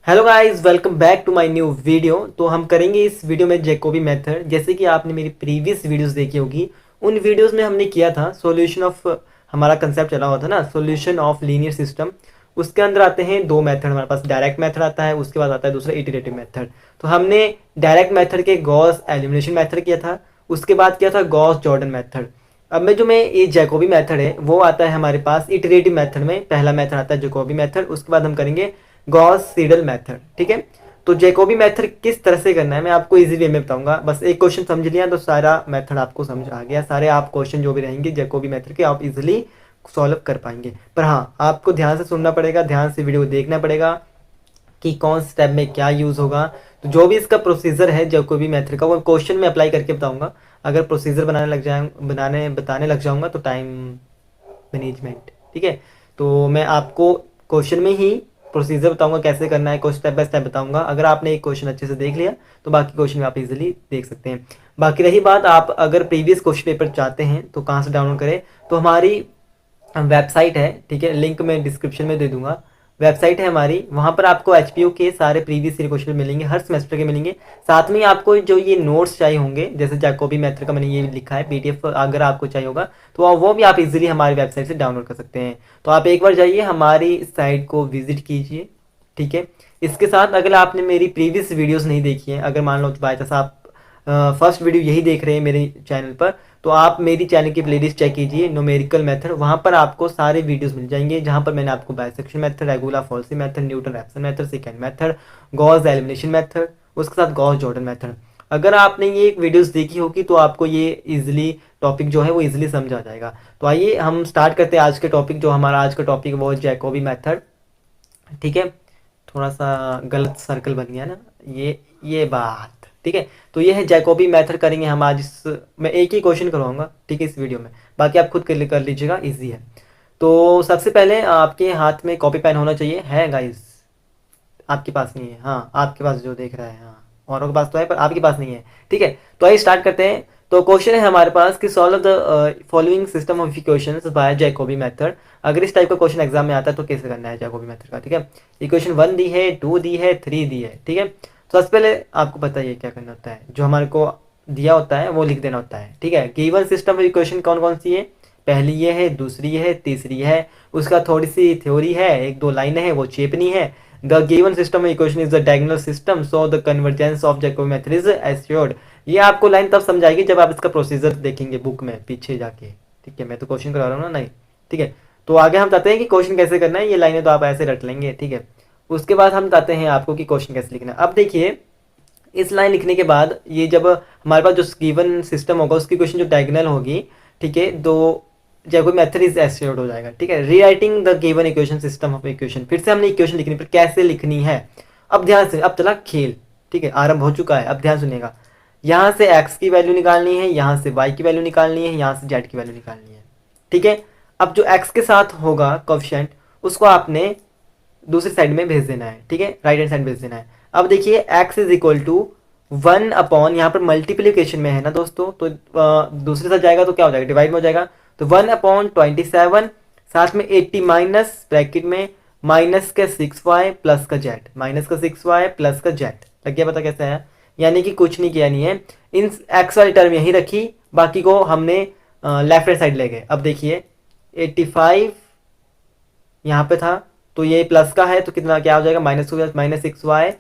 Hello guys, welcome back to my new video. तो हम करेंगे इस वीडियो में जैकोबी मेथड। जैसे कि आपने मेरी प्रीवियस वीडियोस देखी होगी, उन वीडियोस में हमने किया था सॉल्यूशन ऑफ, हमारा कंसेप्ट चला हुआ था ना, सॉल्यूशन ऑफ लीनियर सिस्टम। उसके अंदर आते हैं दो मेथड हमारे पास, डायरेक्ट मेथड आता है, उसके बाद आता है दूसरा इटरेटिव मेथड। तो हमने डायरेक्ट मेथड के गॉस एलिमिनेशन मेथड किया था, उसके बाद किया था गॉस जॉर्डन मेथड। अब मैं जो मैं ये जैकोबी मेथड है वो आता है हमारे पास इटरेटिव मेथड में। पहला मेथड आता है जैकोबी मेथड, उसके बाद हम करेंगे गॉस सीडल मेथड। ठीक है, तो जैकोबी मेथड किस तरह से करना है मैं आपको इजी वे में बताऊंगा। बस एक क्वेश्चन समझ लिया तो सारा मेथड आपको समझ आ गया। सारे आप क्वेश्चन जो भी रहेंगे जैकोबी मेथड के आप इजीली सॉल्व कर पाएंगे। पर हाँ, आपको ध्यान से सुनना पड़ेगा, ध्यान से वीडियो देखना पड़ेगा कि कौन स्टेप में क्या यूज़ होगा। तो जो भी इसका प्रोसीजर है जैकोबी मेथड का, वो क्वेश्चन में अप्लाई करके बताऊंगा। अगर प्रोसीजर बनाने बताने लग जाऊंगा तो टाइम मैनेजमेंट, ठीक है। तो मैं आपको क्वेश्चन में ही प्रोसीजर बताऊंगा कैसे करना है, कुछ स्टेप बाय स्टेप बताऊंगा। अगर आपने एक क्वेश्चन अच्छे से देख लिया तो बाकी क्वेश्चन आप इजीली देख सकते हैं। बाकी रही बात, आप अगर प्रीवियस क्वेश्चन पेपर चाहते हैं तो कहाँ से डाउनलोड करें, तो हमारी वेबसाइट है, ठीक है, लिंक मैं डिस्क्रिप्शन में दे दूंगा। वेबसाइट है हमारी, वहाँ पर आपको एच के सारे प्रीवियस ईयर क्वेश्चन मिलेंगे, हर सेमेस्टर के मिलेंगे। साथ में आपको जो ये नोट्स चाहिए होंगे, जैसे जैकोबी मेथड का मैंने ये लिखा है पीडीएफ, अगर आपको चाहिए होगा तो वो भी आप इजीली हमारी वेबसाइट से डाउनलोड कर सकते हैं। तो आप एक बार जाइए हमारी साइट को विजिट कीजिए, ठीक है। इसके साथ अगर आपने मेरी प्रीवियस वीडियोस नहीं देखी है, अगर मान लो बाई चांस आप फर्स्ट वीडियो यही देख रहे हैं मेरे चैनल पर, तो आप मेरी चैनल की प्लेलिस्ट चेक कीजिए न्यूमेरिकल मेथड। वहाँ पर आपको सारे वीडियोस मिल जाएंगे, जहाँ पर मैंने आपको bisection method, regular falsies method, Newton Raphson method, second method, Gauss elimination method, उसके साथ गॉस जॉर्डन मेथड। अगर आपने ये वीडियोस देखी होगी तो आपको ये इजिली टॉपिक जो है वो इजिली समझ आ जाएगा। तो आइए हम स्टार्ट करते हैं आज के टॉपिक। जो हमारा आज का टॉपिक है वो जैकोबी मेथड, ठीक है। थोड़ा सा गलत सर्कल बन गया ना, ये बात, ठीक है। तो ये है जैकोबी मेथड करेंगे हम आज। इस मैं एक ही क्वेश्चन करवाऊंगा, ठीक है, इस वीडियो में। बाकी आप खुद कर लीजिएगा, इजी है। तो सबसे पहले आपके हाथ में कॉपी पेन होना चाहिए, है गाइस? आपके पास नहीं है? हाँ, आपके पास जो देख रहा है, हाँ, औरों के पास तो है पर आपके पास नहीं है, ठीक है। तो आइए स्टार्ट करते हैं। तो क्वेश्चन है हमारे पास कि solve the following system of equations bye Jacobi method. अगर इस टाइप का क्वेश्चन एग्जाम में आता है तो कैसे करना है जैकोबी मेथड का, ठीक है। इक्वेशन 1 दी है, 2 दी है, 3 दी है, ठीक है। तो सबसे पहले आपको पता है क्या करना होता है, जो हमारे को दिया होता है वो लिख देना होता है, ठीक है। गिवन सिस्टम ऑफ इक्वेशन कौन कौन सी है? पहली ये है, दूसरी ये है, तीसरी है। उसका थोड़ी सी थ्योरी है, एक दो लाइन है, वो चेपनी है। The given system of equation is the diagonal system, so the convergence of Jacobi method is assured। ये आपको लाइन तब समझाएगी जब आप इसका प्रोसीजर देखेंगे बुक में पीछे जाके, ठीक है। मैं तो क्वेश्चन करा रहा हूँ ना, नहीं, ठीक है। तो आगे हम बताते हैं कि क्वेश्चन कैसे करना है। ये लाइनें तो आप ऐसे रट लेंगे, ठीक है। उसके बाद हम बताते हैं आपको कि क्वेश्चन कैसे लिखना है। अब देखिए, इस लाइन लिखने के बाद ये जब हमारे पास जो गिवन सिस्टम होगा उसकी क्वेश्चन जो डायगोनल होगी, ठीक है, तो जैकोबी मेथड इज एस्योर्ड हो जाएगा, ठीक है। Rewriting the given equation system of equation, फिर से हमने इक्वेशन लिखनी, पर कैसे लिखनी है। अब ध्यान से, अब चला खेल, ठीक है, आरंभ हो चुका है। अब ध्यान सुनिएगा, यहाँ से x की वैल्यू निकालनी है, यहाँ से y की वैल्यू निकालनी है, यहाँ से z की वैल्यू निकालनी है, ठीक है। अब जो x के साथ होगा कोएफिशिएंट, उसको आपने दूसरी साइड में भेज देना है, ठीक है, राइट हैंड साइड भेज देना है। अब देखिए x is equal to 1 upon, यहाँ पर मल्टीप्लीकेशन में है ना दोस्तों, तो दूसरे साथ जाएगा तो क्या हो जाएगा, डिवाइड में हो जाएगा। तो 1/27, साथ में 80 माइनस ब्रैकेट में माइनस का 6y प्लस का z, माइनस का 6y प्लस का z। लग गया पता कैसे है? यानी कि कुछ नहीं किया, नहीं है, इन x वाली टर्म यहीं रखी, बाकी को हमने लेफ्ट हैंड साइड ले गए। अब देखिए 85 यहाँ पे था, तो ये प्लस का है तो कितना क्या हो जाएगा, -6y,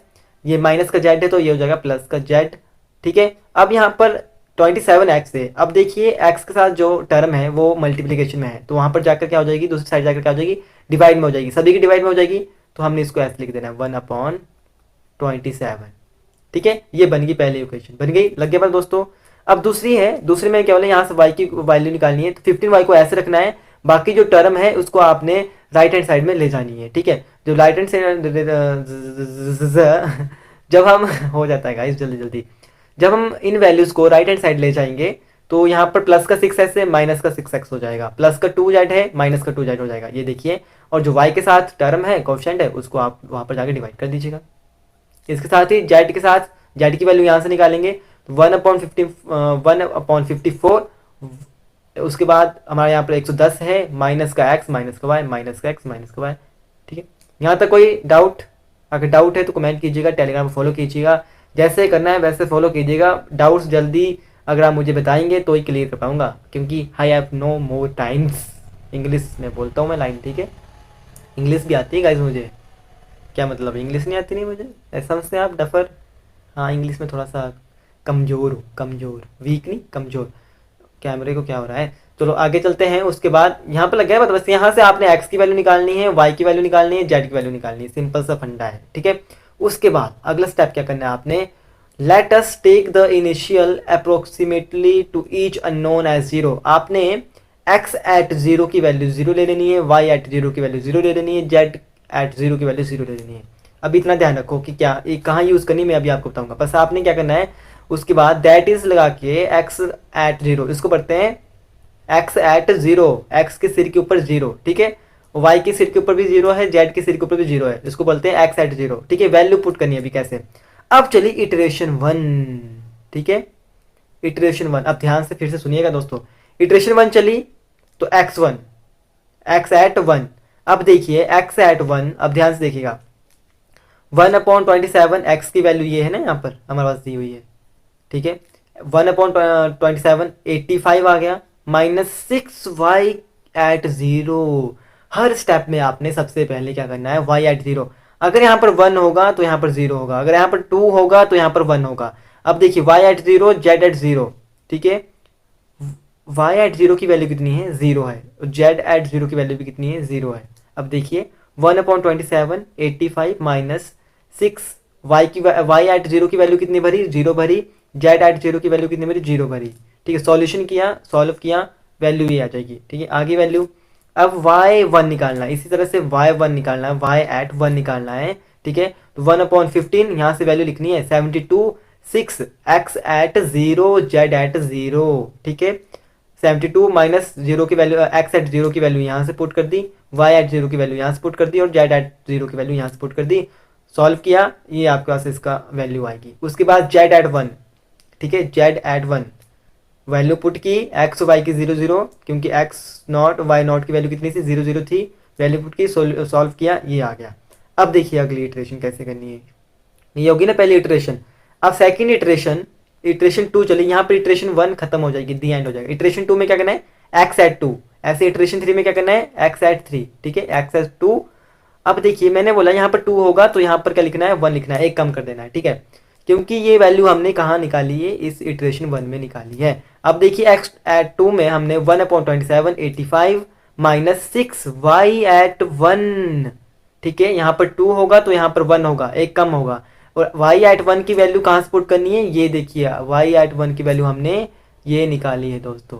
ये माइनस का z है तो ये हो जाएगा प्लस का z, ठीक है। अब यहाँ पर 27x है। अब देखिए x के साथ जो टर्म है वो मल्टीप्लीकेशन में है, तो वहां पर जाकर क्या हो जाएगी, दूसरी साइड जाकर क्या हो जाएगी, डिवाइड में हो जाएगी, सभी की डिवाइड में हो जाएगी। तो हमने इसको ऐसे लिख देना है 1/27, ठीक है। ये बन गई पहली इक्वेशन, बन गई, लग गया बात दोस्तों। अब दूसरी है, दूसरी में क्या बोले, यहाँ से y की वैल्यू निकालनी है, तो 15y को ऐसे रखना है, बाकी जो टर्म है उसको आपने राइट हैंड साइड में ले जानी है, ठीक है। जो राइट हैंड साइड जब हम हो जाता है गाइस, जल्दी जल्दी, जब हम इन वैल्यूज को राइट हैंड साइड ले जाएंगे तो यहाँ पर प्लस का 6x है, माइनस का 6x हो जाएगा, प्लस का 2z है, माइनस का 2z हो जाएगा, ये देखिए। और जो y के साथ टर्म है, कोएफिशिएंट है, उसको आप वहां पर जाकर डिवाइड कर दीजिएगा। इसके साथ ही z के साथ, z की वैल्यू यहाँ से निकालेंगे, तो 1/54, उसके बाद हमारे यहाँ पर 110 है, माइनस का x, माइनस का y, माइनस का x, माइनस का y, ठीक है। यहाँ तक कोई डाउट? अगर डाउट है तो कमेंट कीजिएगा, टेलीग्राम पर फॉलो कीजिएगा, जैसे करना है वैसे फॉलो कीजिएगा। डाउट्स जल्दी अगर आप मुझे बताएंगे तो ही क्लियर कर पाऊंगा, क्योंकि I have no more times. English में बोलता हूँ मैं लाइन, ठीक है। इंग्लिश भी आती है गाइज मुझे। क्या मतलब इंग्लिश नहीं आती नहीं मुझे, ऐसा समझते हैं आप डफर। हाँ इंग्लिश में थोड़ा सा कमज़ोर हूँ, कमज़ोर, वीक नहीं कमज़ोर। कैमरे को क्या हो रहा है, चलो आगे चलते हैं। उसके बाद यहाँ पर लग गया बस यहाँ से आपने एक्स की वैल्यू निकालनी है, वाई की वैल्यू निकालनी है, जेड की वैल्यू निकालनी है, सिंपल सा फंडा है, ठीक है। उसके बाद अगला स्टेप क्या करना है आपने, let us take the initial approximately to each unknown as zero. आपने एक्स एट जीरो की वैल्यू जीरो ले लेनी है, वाई एट जीरो की वैल्यू जीरो ले लेनी है, जेड एट जीरो की वैल्यू जीरो ले लेनी है। अभी इतना ध्यान रखो कि क्या ये कहाँ यूज़ करनी मैं अभी आपको बताऊंगा। बस आपने क्या करना है, उसके बाद दैट इज लगा के एक्स एट जीरो, इसको पढ़ते हैं एक्स एट जीरो, एक्स के सिर के ऊपर जीरो, ठीक है। वाई के सिर के ऊपर भी जीरो है, जेड के सिर के ऊपर भी जीरो है, इसको बोलते हैं एक्स एट जीरो, ठीक है। वैल्यू पुट करनी है अभी कैसे, अब चलिए इटरेशन वन, ठीक है। इटरेशन वन, अब ध्यान से फिर से सुनिएगा दोस्तों। इटरेशन वन चली तो x one, x at one. अब देखिए एक्स एट वन, अब ध्यान से देखिएगा, 1/27 एक्स की वैल्यू ये है ना, यहाँ पर हमारे पास दी हुई है, ठीक है। 1/27 85 आ गया, -6 y at zero. Her step में आपने सबसे पहले क्या करना है, y एट जीरो। अगर यहाँ पर 1 होगा तो यहाँ पर 0 होगा, अगर यहाँ पर 2 होगा तो यहाँ पर 1 होगा। अब देखिए y at zero, z at zero, ठीक है। y एट जीरो की वैल्यू कितनी है, 0 है, z एट जीरो की वैल्यू भी कितनी है, 0 है। अब देखिए 1/27 85 -6 y एट जीरो की वैल्यू कितनी भरी, 0 भरी, जेड एट जीरो की वैल्यू कितनी भरी, 0 भरी, ठीक है। सॉल्यूशन किया, सॉल्व किया, वैल्यू ये आ जाएगी, ठीक है। आगे वैल्यू, अब y1 निकालना है, इसी तरह से y1 निकालना है, y एट 1 निकालना है, ठीक है। तो 1/15 यहाँ से वैल्यू लिखनी है 72, 6 x एट 0, z एट 0, ठीक है। 72 माइनस जीरो की वैल्यू, x एट जीरो की वैल्यू यहाँ से पुट कर दी, y एट जीरो की वैल्यू यहाँ से पुट कर दी, और z एट जीरो की वैल्यू यहाँ से पुट कर दी। सॉल्व किया, ये आपके पास इसका वैल्यू आएगी। उसके बाद z एट 1, ठीक है, z एट 1 वैल्यू पुट की, x वाई की 0 0, क्योंकि x नॉट वाई नॉट की वैल्यू कितनी थी, 0 0 थी, वैल्यू पुट की, सॉल्व किया, ये आ गया। अब देखिए अगली इटरेशन कैसे करनी है, ये होगी ना पहली इटरेशन। अब सेकंड इटरेशन, इटरेशन 2 चली, यहाँ पर इटरेशन 1 खत्म हो जाएगी, दी एंड हो जाएगा। इटरेशन 2 में क्या करना है, x एट 2, ऐसे इटरेशन 3 में क्या करना है, x एट 3, ठीक है, x एट 2। अब देखिए मैंने बोला यहाँ पर 2 होगा तो यहाँ पर क्या लिखना है, 1 लिखना है, एक कम कर देना है, ठीक है, क्योंकि ये वैल्यू हमने कहाँ निकाली है, इस इटरेशन 1 में निकाली है। अब देखिए x एट 2 में हमने 1/27 85 -6 y एट 1, ठीक है। यहाँ पर 2 होगा तो यहाँ पर 1 होगा, एक कम होगा, और y एट 1 की वैल्यू कहाँ से पुट करनी है, ये देखिए y एट 1 की वैल्यू हमने ये निकाली है दोस्तों,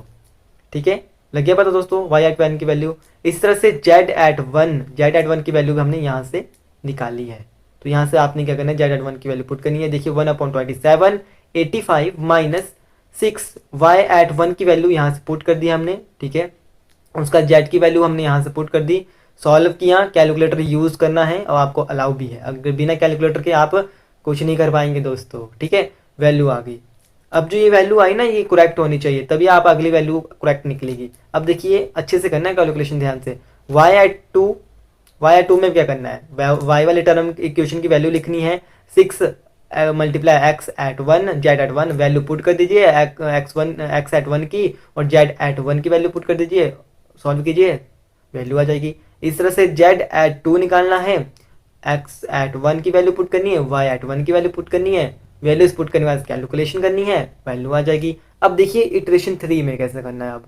ठीक है। लग गया पता दोस्तों, y एट 1 की वैल्यू। इस तरह से z एट 1 की वैल्यू हमने यहाँ से निकाली है। तो यहाँ से आपने क्या करना है, z एट 1 की वैल्यू पुट करनी है। देखिए 1/27 85 -6 y एट 1 की वैल्यू यहाँ से पुट कर दी हमने, ठीक है। उसका z की वैल्यू हमने यहाँ से पुट कर दी, सॉल्व किया, कैलकुलेटर यूज़ करना है और आपको अलाउ भी है, अगर बिना कैलकुलेटर के आप कुछ नहीं कर पाएंगे दोस्तों, ठीक है। वैल्यू आ गई, अब जो ये वैल्यू आई ना ये करेक्ट होनी चाहिए, तभी आप अगली वैल्यू करेक्ट निकलेगी। अब देखिए अच्छे से करना है कैलकुलेशन ध्यान से। y एट 2 में क्या करना है, y वाले टर्म इक्वेशन की वैल्यू लिखनी है, 6 multiply x at 1 z at 1, value put कर दीजिए x एट 1 की, और z एट 1 की वैल्यू पुट कर दीजिए, सॉल्व कीजिए, वैल्यू आ जाएगी। इस तरह से z एट 2 निकालना है, x एट 1 की वैल्यू पुट करनी है, y एट 1 की वैल्यू पुट करनी है, वैल्यूज पुट करने के बाद कैलकुलेशन करनी है, वैल्यू आ जाएगी। अब देखिए इटरेशन 3 में कैसे करना है। अब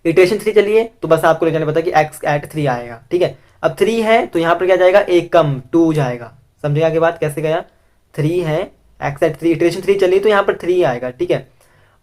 इटरेशन 3 चलिए तो बस आपको ले जाना पता कि x एट 3 आएगा, ठीक है। अब 3 है तो यहाँ पर क्या जाएगा, एक कम 2 जाएगा, समझेगा आगे बात कैसे गया। 3 है, x एट 3, इटरेशन 3 चली तो यहाँ पर 3 आएगा, ठीक है।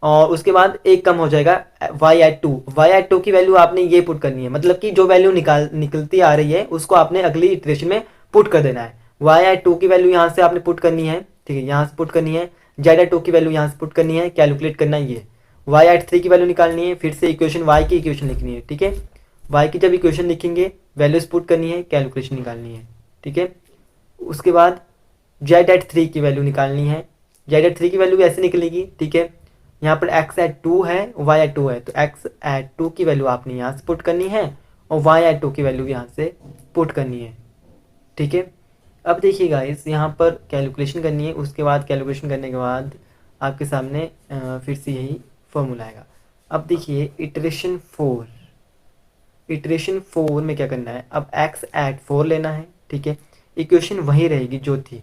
और उसके बाद एक कम हो जाएगा y एट 2 की वैल्यू आपने ये पुट करनी है, मतलब कि जो वैल्यू निकलती आ रही है उसको आपने अगली इटरेशन में पुट कर देना है। y एट 2 की वैल्यू यहाँ से आपने पुट करनी है, ठीक है, यहाँ से पुट करनी है, z एट 2 की वैल्यू यहाँ से पुट करनी है, कैलकुलेट करना है ये, y एट 3 की वैल्यू निकालनी है, फिर से इक्वेशन y की इक्वेशन लिखनी है, ठीक है। y की जब इक्वेशन लिखेंगे वैल्यूज पुट करनी है, कैलकुलेशन निकालनी है, ठीक है। उसके बाद z एट 3 की वैल्यू निकालनी है, z एट 3 की वैल्यू ऐसे निकलेगी, ठीक है। यहाँ पर x एट 2 है, y एट 2 है, तो x एट 2 की वैल्यू आपने यहाँ से पुट करनी है और y एट 2 की वैल्यू यहाँ से पुट करनी है, ठीक है। अब देखिए गाइस, यहाँ पर कैलकुलेशन करनी है, उसके बाद कैलकुलेशन करने के बाद आपके सामने फिर से यही फॉर्मूला आएगा। अब देखिए इटरेशन फोर में क्या करना है, अब एक्स एट फोर लेना है, ठीक है। इक्वेशन वही रहेगी जो थी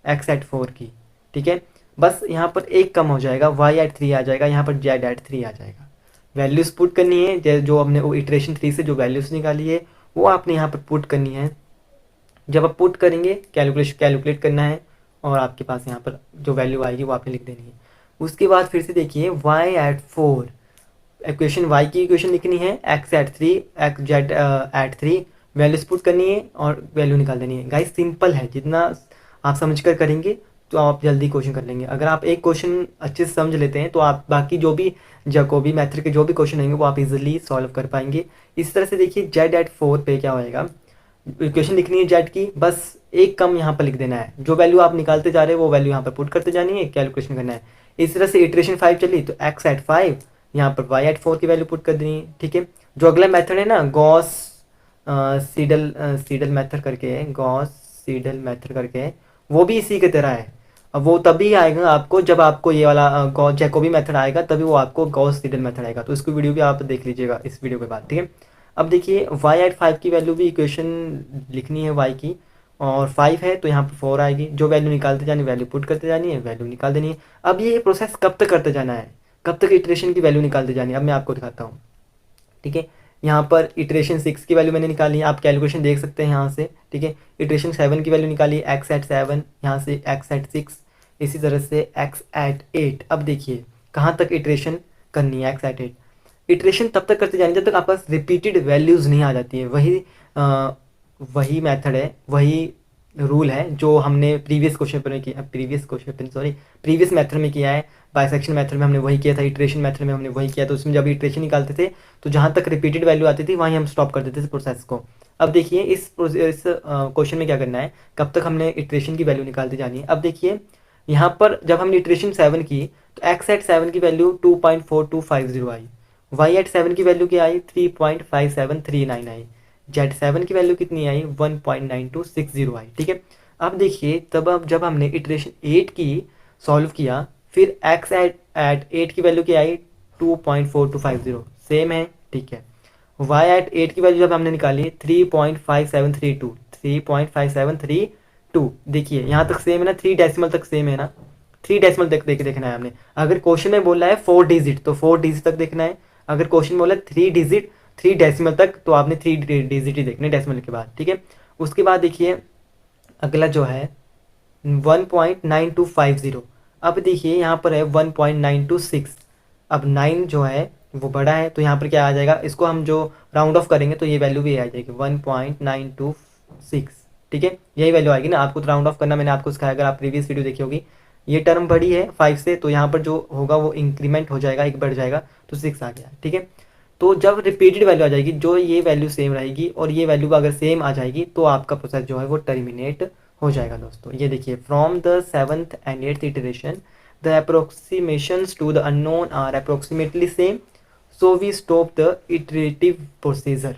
एक्स एट फोर की, ठीक है। बस यहाँ पर एक कम हो जाएगा, वाई एट थ्री आ जाएगा, यहाँ पर जेड एट थ्री आ जाएगा। वैल्यूज पुट करनी है, जो हमने वो इटरेशन थ्री से जो वैल्यूज निकाली है वो आपने यहाँ पर पुट करनी है। जब आप पुट करेंगे कैलकुलेट करना है, और आपके पास यहाँ पर जो वैल्यू आएगी वो आपने लिख देनी है। उसके बाद फिर से देखिए y at four, equation y की इक्वेशन लिखनी है, x at three, x z at three, values put करनी है और वैल्यू निकाल देनी है। गाइस सिंपल है, जितना आप समझ कर करेंगे तो आप जल्दी क्वेश्चन कर लेंगे। अगर आप एक क्वेश्चन अच्छे से समझ लेते हैं तो आप बाकी जो भी जैकोबी मेथड के जो भी क्वेश्चन होंगे वो आप इजीली सॉल्व कर पाएंगे। इस तरह से देखिए जेड एट फोर पे क्या होएगा, इक्वेशन लिखनी है जेड की, बस एक कम यहाँ पर लिख देना है, जो वैल्यू आप निकालते जा रहे हैं वो वैल्यू यहाँ पर पुट करते जानी है, कैलकुलेशन करना है। इस तरह से इटरेशन फाइव चली तो एक्स एट फाइव, यहाँ पर वाई एट फोर की वैल्यू पुट कर देनी है, ठीक है। जो अगला मेथड है ना गॉस सीडल मेथड करके है, गॉस सीडल मेथड करके है, वो भी इसी की तरह है। अब वो तभी आएगा आपको जब आपको ये वाला जैकोबी मेथड आएगा, तभी वो आपको गॉस सीडल मेथड आएगा। तो इसको वीडियो भी आप देख लीजिएगा इस वीडियो के बाद, ठीक है। अब देखिए वाई एट फाइव की वैल्यू भी इक्वेशन लिखनी है वाई की, और फाइव है तो यहाँ पर फोर आएगी, जो वैल्यू निकालते जानी वैल्यू पुट करते जानी है, वैल्यू निकाल देनी है। अब ये प्रोसेस कब तक करते जाना है, कब तक इटरेशन की वैल्यू निकालते जानी है, अब मैं आपको दिखाता हूँ, ठीक है। यहाँ पर इटरेशन सिक्स की वैल्यू मैंने निकाली है, आप कैलकुलेशन देख सकते हैं यहाँ से, ठीक है। इटरेशन सेवन की वैल्यू निकाली, एक्स एट सेवन, यहाँ से एक्स एट सिक्स, इसी तरह से एक्स एट एट। अब देखिए कहाँ तक इटरेशन करनी है, एक्स एट एट। इटरेशन तब तक करते जानी जब तक आपके पास रिपीटेड वैल्यूज़ नहीं आ जाती है। वही मेथड है, वही रूल है जो हमने प्रीवियस मेथड में किया है। बाइसेक्शन मेथड में हमने वही किया था, इटरेशन मेथड में हमने वही किया। तो उसमें जब इटरेशन निकालते थे तो जहाँ तक रिपीटेड वैल्यू आती थी वहीं हम स्टॉप कर देते थे प्रोसेस को। अब देखिए इस क्वेश्चन में क्या करना है, कब तक हमने इटरेशन की वैल्यू निकालती जानी है। अब देखिए यहाँ पर जब हमने इटरेशन सेवन की तो एक्स एट सेवन की वैल्यू 2.4250 आई, वाई एट सेवन की वैल्यू क्या आई, 3.5739 आई, जेड सेवन की वैल्यू कितनी आई, 1.9260 आई, ठीक है। अब देखिए अब जब हमने इटरेशन एट की सॉल्व किया, फिर एक्स एट एट की वैल्यू क्या आई, 2.4250, सेम है, ठीक है। वाई एट एट की वैल्यू जब हमने निकाली 3.5732, देखिए यहाँ तक सेम है ना, थ्री डेसिमल तक सेम है ना, थ्री डेसिमल तक देखना है हमने। अगर क्वेश्चन में बोला है फोर डिजिट तो फोर डिजिट तक देखना है, अगर क्वेश्चन बोला है थ्री डेसिमल तक तो आपने थ्री डिजिट ही देखने डेसिमल के बाद, ठीक है। उसके बाद देखिए अगला जो है 1.9250। अब देखिए यहाँ पर है 1.926, अब 9 जो है वो बड़ा है तो यहाँ पर क्या आ जाएगा, इसको हम जो राउंड ऑफ करेंगे तो ये वैल्यू भी आ जाएगी 1.926, ठीक है। यही वैल्यू आएगी ना, आपको तो राउंड ऑफ करना मैंने आपको सिखाया, अगर आप प्रीवियस वीडियो देखी होगी। ये टर्म बड़ी है 5 से, तो यहाँ पर जो होगा वो इंक्रीमेंट हो जाएगा, एक बढ़ जाएगा तो 6 आ गया, ठीक है। तो जब रिपीटेड वैल्यू आ जाएगी, जो ये वैल्यू सेम रहेगी और ये वैल्यू अगर सेम आ जाएगी तो आपका प्रोसेस जो है वो टर्मिनेट हो जाएगा दोस्तों। ये देखिए from the seventh and eighth iteration the approximations to the unknown are approximately same, so we stop the iterative procedure.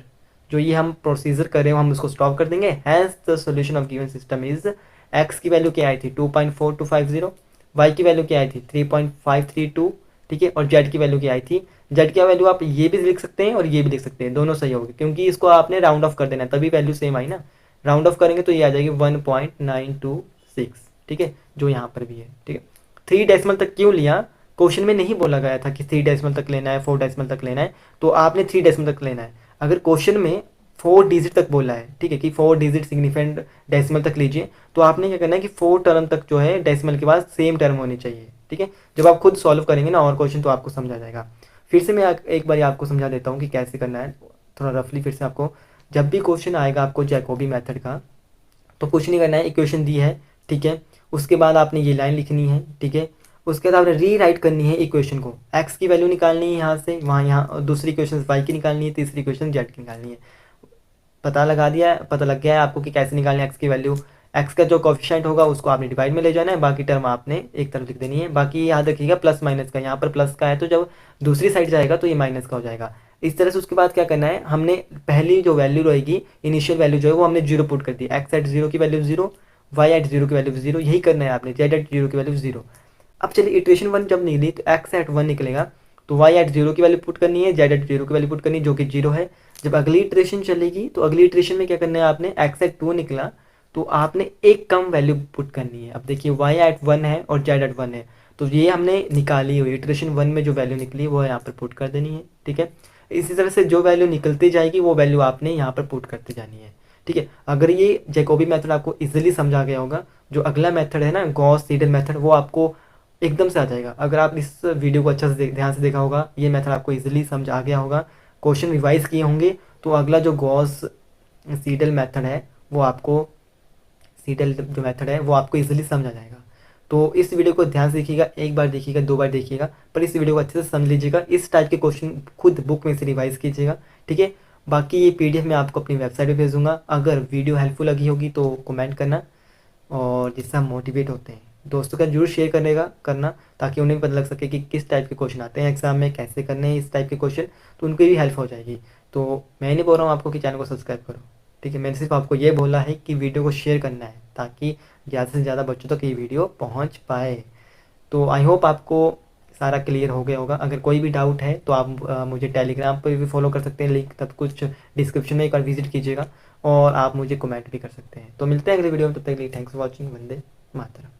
जो ये हम प्रोसीजर कर रहे हो हम उसको स्टॉप कर देंगे। Hence the solution of given system is, x की वैल्यू क्या आई थी 2.4250, वाई की वैल्यू क्या आई थी 3.532, ठीक है, और जेड की वैल्यू क्या आई थी। जेड की वैल्यू आप ये भी लिख सकते हैं और ये भी लिख सकते हैं, दोनों सही होगी क्योंकि इसको आपने राउंड ऑफ कर देना है तभी वैल्यू सेम आई ना। राउंड ऑफ करेंगे तो ये आ जाएगी 1.926, ठीक है, जो यहाँ पर भी है, ठीक है। थ्री डेसिमल तक क्यों लिया, क्वेश्चन में नहीं बोला गया था कि थ्री डेसिमल तक लेना है, फोर डेसिमल तक लेना है, तो आपने थ्री डेसिमल तक लेना है। अगर क्वेश्चन में फोर डिजिट तक बोला है, ठीक है, कि फोर डिजिट सिग्निफिकेंट डेसिमल तक लीजिए, तो आपने क्या करना है कि फोर टर्म तक जो है डेसिमल के बाद सेम टर्म होनी चाहिए, ठीक है। जब आप खुद सॉल्व करेंगे ना और क्वेश्चन तो आपको समझ आ जाएगा। फिर से मैं एक बार आपको समझा देता हूँ कि कैसे करना है, थोड़ा रफली फिर से आपको। जब भी क्वेश्चन आएगा आपको जैकोबी मेथड का, तो कुछ नहीं करना है, इक्वेशन दी है, ठीक है, उसके बाद आपने ये लाइन लिखनी है, ठीक है। उसके बाद आपने री राइट करनी है इक्वेशन को, एक्स की वैल्यू निकालनी है यहाँ से वहाँ, यहाँ दूसरी इक्वेशन वाई की निकालनी है, तीसरी इक्वेशन जेड की निकालनी है। पता लग गया है आपको कि कैसे निकालनी है एक्स की वैल्यू। एक्स का जो कोफिशिएंट होगा उसको आपने डिवाइड में ले जाना है, बाकी टर्म आपने एक तरफ लिख देनी है। बाकी याद रखिएगा प्लस माइनस का, यहाँ पर प्लस का है तो जब दूसरी साइड जाएगा तो ये माइनस का हो जाएगा। इस तरह से उसके बाद क्या करना है, हमने पहली जो वैल्यू रहेगी इनिशियल वैल्यू जो है वो हमने जीरो पुट कर दी, एक्स एट जीरो की value zero, y at zero की वैल्यू जीरो, यही करना है आपने, जेड एट जीरो की वैल्यू जीरो। अब चलिए इटरेशन वन जब निकली तो एक्स एट वन निकलेगा, तो वाई एट जीरो की वैल्यू पुट करनी है, जेड एट जीरो की वैल्यू पुट करनी है जो कि जीरो है। जब अगली इटरेशन चलेगी तो अगली इटरेशन में क्या करना है आपने, एक्स एट टू निकला तो आपने एक कम वैल्यू पुट करनी है। अब देखिए वाई एट वन है और जेड एट वन है, तो ये हमने निकाली हुई इटरेशन वन में जो वैल्यू निकली वो यहाँ पर पुट कर देनी है, ठीक है। इसी तरह से जो वैल्यू निकलती जाएगी वो वैल्यू आपने यहाँ पर पुट करते जानी है, ठीक है। अगर ये जैकोबी मेथड आपको इजीली समझा गया होगा, जो अगला मेथड है ना गॉस सीडल मेथड, वो आपको एकदम से आ जाएगा। अगर आप इस वीडियो को अच्छा से ध्यान से देखा होगा, ये मेथड आपको इजीली समझ आ गया होगा, क्वेश्चन रिवाइज किए होंगे, तो अगला जो गॉस सीडल मेथड है वो आपको, सीडल जो मेथड है वो आपको इजीली समझ आ जाएगा। तो इस वीडियो को ध्यान से देखिएगा, एक बार देखिएगा, दो बार देखिएगा, पर इस वीडियो को अच्छे से समझ लीजिएगा, इस टाइप के क्वेश्चन खुद बुक में से रिवाइज कीजिएगा, ठीक है। बाकी ये पीडीएफ मैं आपको अपनी वेबसाइट पे भेज दूंगा। अगर वीडियो हेल्पफुल लगी होगी तो कमेंट करना, और जिससे हम मोटिवेट होते हैं दोस्तों का जरूर शेयर करना, ताकि उन्हें भी पता लग सके कि किस टाइप के क्वेश्चन आते हैं एग्जाम में, कैसे करने हैं इस टाइप के क्वेश्चन, तो उनको भी हेल्प हो जाएगी। तो मैं नहीं बोल रहा हूँ आपको कि चैनल को सब्सक्राइब करो, ठीक है, मैंने सिर्फ आपको ये बोला है कि वीडियो को शेयर करना है ताकि ज़्यादा से ज़्यादा बच्चों तक ये वीडियो पहुँच पाए। तो आई होप आपको सारा क्लियर हो गया होगा। अगर कोई भी डाउट है तो आप मुझे टेलीग्राम पर भी फॉलो कर सकते हैं, लिंक तब कुछ डिस्क्रिप्शन में एक बार विजिट कीजिएगा, और आप मुझे कमेंट भी कर सकते हैं। तो मिलते हैं अगले वीडियो में, तब तक के लिए thanks for watching. Vande Mataram.